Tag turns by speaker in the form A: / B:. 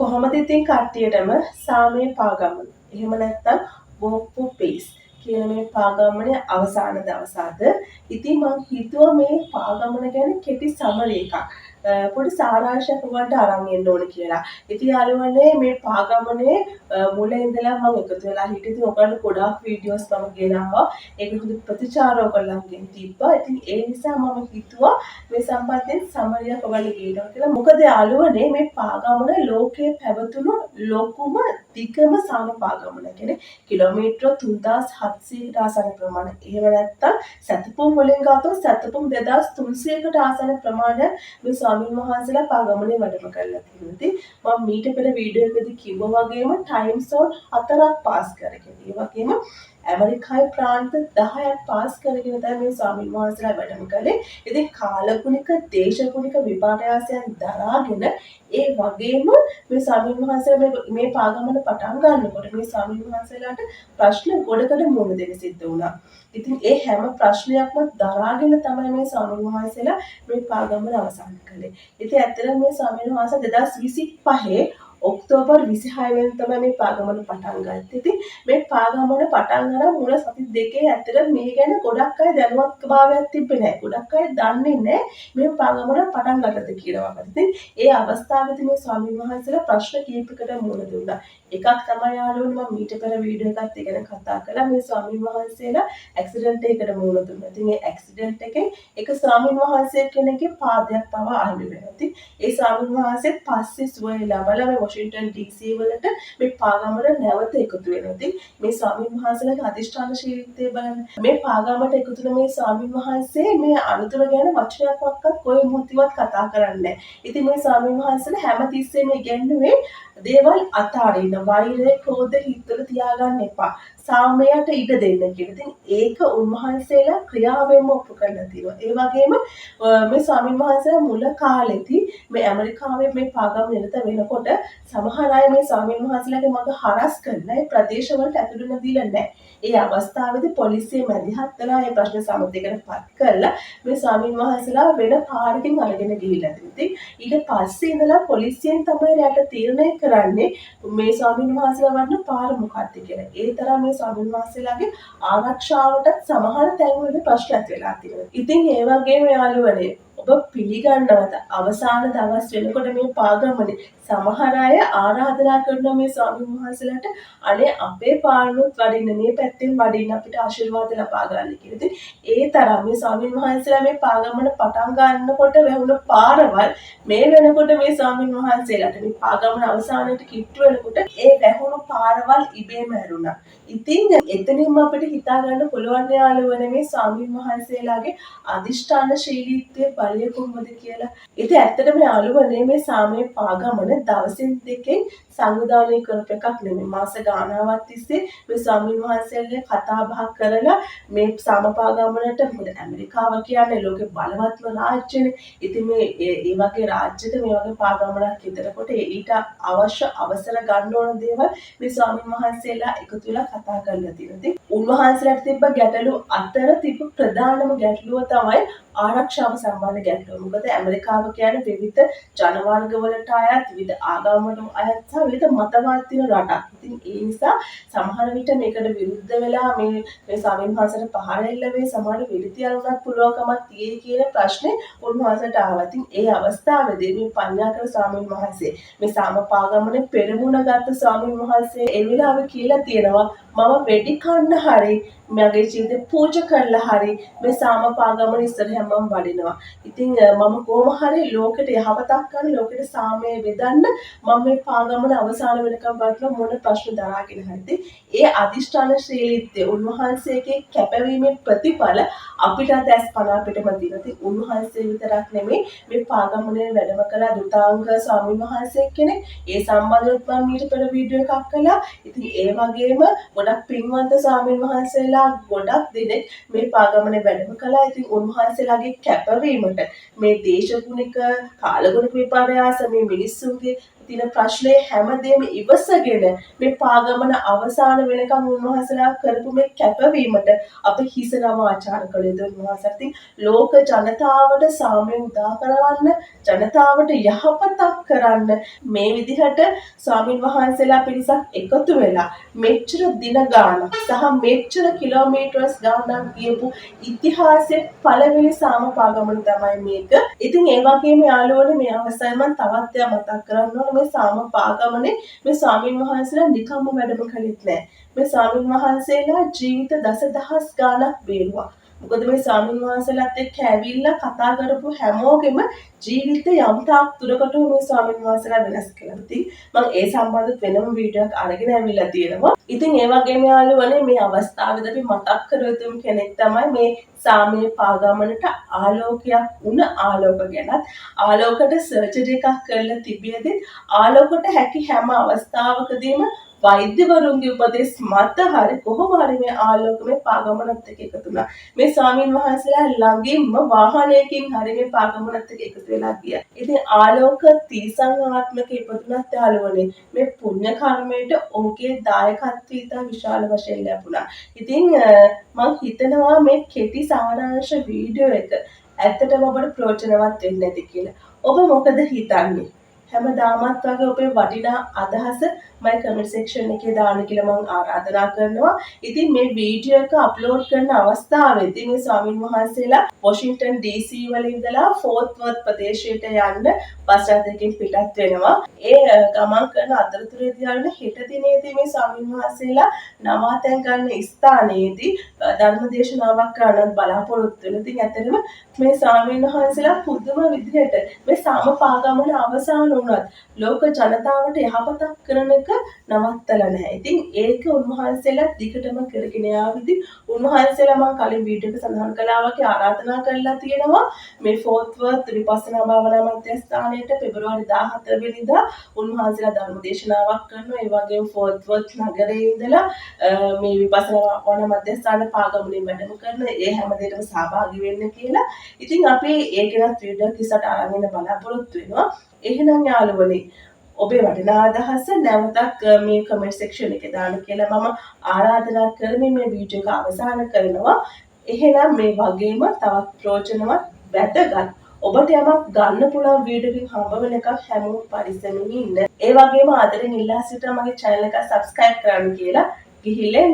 A: කොහොමද ඉතින් කට්ටියටම සාමය පාගමන. එහෙම නැත්නම් walk for peace කියන මේ පාගමනේ අවසාන දවස අද. ඉතින් මම හිතුවා මේ පාගමන ගැන කෙටි සමරි එකක්. පොඩි සාරාංශයක් ඔයගොල්ලන්ට අරන් එන්න ඕන කියලා. ඉතින් යාළුවනේ මේ පාගමනේ මුල ඉඳලා මම එකතු වෙලා හිටියේ. ඉතින් ඔයගොල්ලෝ ගොඩාක් වීඩියෝස් මම ගෙනාවා. ඒක හුදු ප්‍රතිචාර ඔයගොල්ලන්ගෙන් තිබ්බා. ඉතින් ඒ නිසා මම හිතුවා මේ සම්බන්ධයෙන් සමරියක් ඔයගොල්ලෝ ගේනවා කියලා. මොකද යාළුවනේ මේ පාගමන ලෝකයේ පැවතුණු ලොකුම දිගම සාම පාගමන. කියන්නේ කිලෝමීටර 3700කට ආසන්න ප්‍රමාණය. එහෙම නැත්නම් සතපුම් වලින් ගත්තොත් සතපුම් 2300කට ආසන්න ප්‍රමාණයක් මේ ස්වාමීන් වහන්සේලා පාගමනේ වැඩම කරලා තියෙනවා. ඉතින් මම මීට පෙර වීඩියෝ එකකදී කිව්වා වගේම ටයිම් සෝන් 4ක් පාස් කරගෙන. ඒ වගේම ඇමරිකාවේ ප්‍රාන්ත 10ක් පාස් කරගෙන තමයි මේ ස්වාමීන් වහන්සේලා වැඩම කළේ. ඉතින් කාලගුණික දේශගුණික විපර්යාසයන් දරාගෙන ඒ වගේම මේ ස්වාමීන් වහන්සේලා මේ පාගමන පටන් ගන්නකොට මේ ස්වාමීන් වහන්සේලාට ප්‍රශ්න ගොඩකට මුහුණ දෙන්න සිද්ධ වුණා. ඉතින් ඒ හැම ප්‍රශ්නයක්ම දරාගෙන තමයි මේ ස්වාමීන් වහන්සේලා මේ පාගමන අවසන් කළේ. ඉතින් ඇත්තටම මේ ස්වාමීන් වහන්සේ 2025 ඔක්තෝබර් 26 වෙනිදා තමයි මේ පාගමන පටන් ගත්තේ. ඉතින් මේ පාගමන පටන් අරන් මුල සති දෙකේ ඇත්තට මේ ගැන ගොඩක් අය දැනුවත්භාවයක් තිබ්බේ නැහැ. ගොඩක් අය දන්නේ නැහැ මේ පාගමන පටන් ගන්නද කියලා වගේ. ඉතින් ඒ අවස්ථාවේදී මේ ස්වාමීන් වහන්සේලා ප්‍රශ්න කීපයකට මුහුණ දුන්නා. එකක් තමයි යාළුවනේ මම මීට පෙර වීඩියෝ එකක් ගැන කතා කළා. මේ ස්වාමීන් වහන්සේලා ඇක්සිඩන්ට් එකකට මුහුණ දුන්නා. ඉතින් ඒ ඇක්සිඩන්ට් එකෙන් එක ස්වාමීන් වහන්සේ කෙනෙක්ගේ පාදයක් පවා අහිමි වෙනවා. ඉතින් ඒ ස්වාමීන් වහන්සේත් පස්සේ සුවය ලබලා මේ වොෂින්ටන් DC වලට මේ පාගමන නැවත එකතු වෙනවා. ඉතින් මේ ස්වාමීන් වහන්සේලාගේ අධිෂ්ඨානශීලීත්වය බලන්න. මේ පාගමනට එකතු වෙන මේ ස්වාමීන් වහන්සේ මේ අනුතර ගැන වචනයක්වත් කොයි මොහොතවත් කතා කරන්නේ නැහැ. ඉතින් මේ ස්වාමීන් වහන්සේලා හැමතිස්සෙම ඉගෙනුවේ දේවල් අතාරින්න, වෛරය, ක්‍රෝධය හිතවල තියාගන්න එපා. සාමයට ඉඩ දෙන්න කියලා. ඉතින් ඒක උන්වහන්සේලා ක්‍රියාවෙන්ම ඔප්පු කරලා තියෙනවා. ඒ වගේම මේ ස්වාමීන් වහන්සේලා මුල කාලෙදී මේ ඇමරිකාවේ මේ පාගම නිරත වෙනකොට සමහර අය මේ ස්වාමීන් වහන්සේලාගේ මඟ හරස් කරලා ඒ ප්‍රදේශවලට ඇතුළු නොදීලා නැහැ. ඒ අවස්ථාවේදී පොලිසිය මැදිහත් වෙලා මේ ප්‍රශ්න සමථයකට පත් කරලා මේ ස්වාමීන් වහන්සේලා වෙන පාරකින් අරගෙන ගිහිල්ලා තිබුණා. ඊට පස්සේ ඉඳලා පොලිසියෙන් තමයි රට තීරණය කරන්නේ මේ ස්වාමීන් වහන්සේලා වඩන පාර මොකක්ද කියලා. ඒ තරම් මේ ස්වාමීන් වහන්සේලාගේ ආරක්ෂාවට සමහර තැන්වල ප්‍රශ්න ඇති වෙලා තියෙනවා. ඉතින් ඒ වගේම යාළුවනේ ඔබ පිළිගන්නවද අවසාන දවස් වෙනකොට මේ පාගමනේ සමහර අය ආරාධනා කරන මේ ස්වාමීන් වහන්සේලාට අනේ අපේ පාරනොත් වඩින්න මේ පැත්තෙන් වඩින්න අපිට ආශිර්වාද ලබා ගන්න කියලා. ඉතින් ඒ තරම් මේ ස්වාමීන් වහන්සේලා මේ පාගමන පටන් ගන්නකොට වැහුණු පාරවල් මේ වෙනකොට මේ ස්වාමීන් වහන්සේලාට මේ පාගමන අවසානයේට කිට්ටු වෙනකොට ඒ වැහුණු පාරවල් ඉබේම හැරුණා. ඉතින් එතනින්ම අපිට හිතා ගන්න පුළුවන් යාළුවනේ මේ ස්වාමීන් වහන්සේලාගේ අධිෂ්ඨානශීලීත්වය බලය කොහොමද කියලා. ඉතින් ඇත්තටම යාළුවනේ මේ සාමයේ පාගමන දවසින් දෙකෙන් සංවිධානය කරපු එකක් නෙමෙයි. මාස ගාණාවක් තිස්සේ මේ ස්වාමීන් වහන්සේලා කතා බහ කරලා මේ සාම පාගමනට මොකද ඇමරිකාව කියන්නේ ලෝකේ බලවත්ම රාජ්‍යනේ. ඉතින් මේ ඒ වගේ රාජ්‍යයක මේ වගේ පාගමනක් ඉදරකොට ඊට අවශ්‍ය අවසර ගන්න ඕන දේවල් මේ ස්වාමීන් වහන්සේලා එකතු වෙලා කතා කරලා තියෙනවා. ඉතින් උන්වහන්සේලාට තිබ්බ ගැටලු අතර තිබ්බ ප්‍රධානම ගැටලුව තමයි ආරක්ෂාව සම්බන්ධ ගැටලුව. මොකද ඇමරිකාව කියන්නේ විවිධ ජනවර්ග වලට අයත්, විවිධ ආගම් වලට අයත් සහ විවිධ මතවාද තියෙන රටක්. ඉතින් ඒ නිසා සමහර විට මේකට විරුද්ධ වෙලා මේ ස්වාමීන් වහන්සේට පහර එල්ල වේ, සමහර විලිතියල් උනත් පුළුවන්කමක් තියෙයි කියන ප්‍රශ්නේ උන්වහන්සේට ආවා. ඉතින් ඒ අවස්ථාවේදී මේ පඤ්ඤාකර ස්වාමීන් වහන්සේ මේ සාම පාගමනේ පෙරමුණ ගත්ත ස්වාමීන් වහන්සේ ඒ වෙලාවේ කියලා තියෙනවා මම වෙඩි කන්න හරි මගේ ජීවිතේ පූජා කරලා හරි මේ සාම පාගමන ඉස්සරහම මම වඩිනවා. ඉතින් මම කොහොම හරි ලෝකෙට යහපතක් කරන්න, ලෝකෙට සාමය බෙදන්න මම මේ පාගමන අවසාන වෙනකම් වඩලා මොන ප්‍රශ්න දරාගෙන හරිද. ඒ අධිෂ්ඨානශීලීත්වය උන්වහන්සේගේ කැපවීමේ ප්‍රතිඵල අපිට දැස් පන අපිටම දිනවා. ඉතින් උන්වහන්සේ විතරක් නෙමෙයි මේ පාගමනේ වැඩම කළ දුතාංග ස්වාමීන් වහන්සේ කෙනෙක්. ඒ සම්බන්ධව මම ඊට පෙර වීඩියෝ එකක් කළා. ඉතින් ඒ වගේම ගොඩක් පින්වන්ත ස්වාමීන් වහන්සේලා ගොඩක් දෙනෙක් මේ පාගමනේ වැඩම කළා. ඉතින් උන්වහන්සේලාගේ කැපවීමට මේ දේශගුණික කාලගුණික විපර්යාස මේ මිනිස්සුන්ගේ තියෙන ප්‍රශ්නේ හැමදේම ඉවසගෙන මේ පාගමන අවසාන වෙනකම් උන්වහන්සේලා කරපු මේ කැපවීමට අපි හිස නමාචාර කළ යුතු උන්වහන්සේලා. ඉතින් ලෝක ජනතාවට සාමය උදා කරවන්න, ජනතාවට යහපතක් කරන්න මේ විදිහට ස්වාමින් වහන්සේලා පිරිසක් එකතු වෙලා මෙච්චර දින ගානක් සහ මෙච්චර කිලෝමීටර්ස් ගානක් ගියපු ඉතිහාසයේ පළවෙනි සාම පාගමන තමයි මේක. ඉතින් ඒ වගේම යාළුවනේ මේ අවස්ථාවේ මම තවත් දෙයක් මතක් කරන්න ඕනේ මේ සාම පාගමනේ මේ ස්වාමින් වහන්සේලා නිකම්ම වැඩම කළෙත් නෑ. මේ ස්වාමින් වහන්සේලා ජීවිත දසදහස් ගානක් බේරුවා. මොකද මේ ස්වාමින් වහන්සේලාත් එක්ක ඇවිල්ලා කතා කරපු හැමෝගෙම ජීවිතේ යම් තාක් දුරකට මේ ස්වාමින් වහන්සේලා වෙනස් කළා. ඉතින් මම ඒ සම්බන්ධ වෙනම වීඩියෝ එකක් අරගෙන ඇවිල්ලා තියෙනවා. ඉතින් ඒ වගේම යාළුවනේ මේ අවස්ථාවේදී අපි මතක් කරගතුම් කෙනෙක් තමයි මේ සාමයේ පාගමනට ආලෝකයක් වුණ ආලෝක ගැනත් ආලෝකට සර්ජරි එකක් කරලා තිබියදී ආලෝකට හැකි හැම අවස්ථාවකදීම වෛද්‍යවරුන්ගේ උපදෙස් මත හරි කොහොම හරි මේ ආලෝකමය පාගමනත් එක්ක එකතු වුණා. මේ ස්වාමින් වහන්සේලා ළඟින්ම වාහනයකින් හරි මේ පාගමනත් එක්ක එකතු වෙලා ගියා. ඉතින් ආලෝක තිරිසන් ආත්මක ඉපදුනත් යාළුවනේ මේ පුණ්‍ය කර්මයට ඔහුගේ දායකත්වය ඉතා විශාල වශයෙන් ලැබුණා. ඉතින් මම හිතනවා මේ කෙටි සාරාංශ වීඩියෝ එක ඇත්තටම ඔබට ප්‍රයෝජනවත් වෙන්න ඇති කියලා. ඔබ මොකද හිතන්නේ? හැමදාමත් වගේ ඔබේ වටිනා අදහස මම කමෙන්ට් සෙක්ෂන් එකේ දාන්න කියලා මම ආරාධනා කරනවා. ඉතින් මේ වීඩියෝ එක අප්ලෝඩ් කරන අවස්ථාවේදී මේ ස්වාමින් වහන්සේලා වොෂින්ටන් DC වල ඉඳලා ෆෝර්ත් වර්ත් ප්‍රදේශයට යන්න බස් රථයකින් පිටත් වෙනවා. ඒ ගමන් කරන අතරතුරේදී ආරණ හෙට දිනේදී මේ ස්වාමින් වහන්සේලා නවාතැන් ගන්න ස්ථානයේදී ධර්ම දේශනාවක් කරන්න බලාපොරොත්තු වෙනවා. ඉතින් ඇත්තටම මේ ස්වාමින් වහන්සේලා පුදුම විදිහට මේ සාම පාගමන අවසන් වුණත් ලෝක ජනතාවට යහපතක් කරන එක නවත්තලා නැහැ. ඉතින් ඒක උන්වහන්සේලා දිගටම කරගෙන යාවිදී උන්වහන්සේලා මම කලින් වීඩියෝ එක සඳහන් කළා වගේ ආරාධනා කරලා තියෙනවා මේ ෆෝර්ත් වර්ත් විපස්සනා භාවනා මධ්‍යස්ථානයේට පෙබරවාරි 14 වෙනිදා උන්වහන්සේලා ධර්ම දේශනාවක් කරනවා. ඒ වගේම ෆෝර්ත් වර්ත් නගරයේ ඉඳලා මේ විපස්සනා භාවනා මධ්‍යස්ථාන පාගමනින් වැඩම කරන ඒ හැම දෙයකම සහභාගී වෙන්න කියලා. ඉතින් අපි ඒකෙනත් වීඩියෝ එක ඉස්සරහට අරගෙන බලාපොරොත්තු වෙනවා. එහෙනම් යාළුවනේ ඔබේ වටිනා අදහස නැවතත් මේ කමෙන්ට් සෙක්ෂන් එකේ දාන්න කියලා මම ආරාධනා කරමින් මේ වීඩියෝ එක අවසන් කරනවා. එහෙනම් මේ වගේම තවත් ප්‍රයෝජනවත් වැදගත් ඔබට යමක් ගන්න පුළුවන් වීඩියෝ එකකින් හම්බ වෙන එකක් හැමෝම පරිස්සමින් ඉන්න. ඒ වගේම ආදරෙන් ඉල්ලා සිටිනවා මගේ channel එක subscribe කරන්න කියලා. ගිහිල්ලා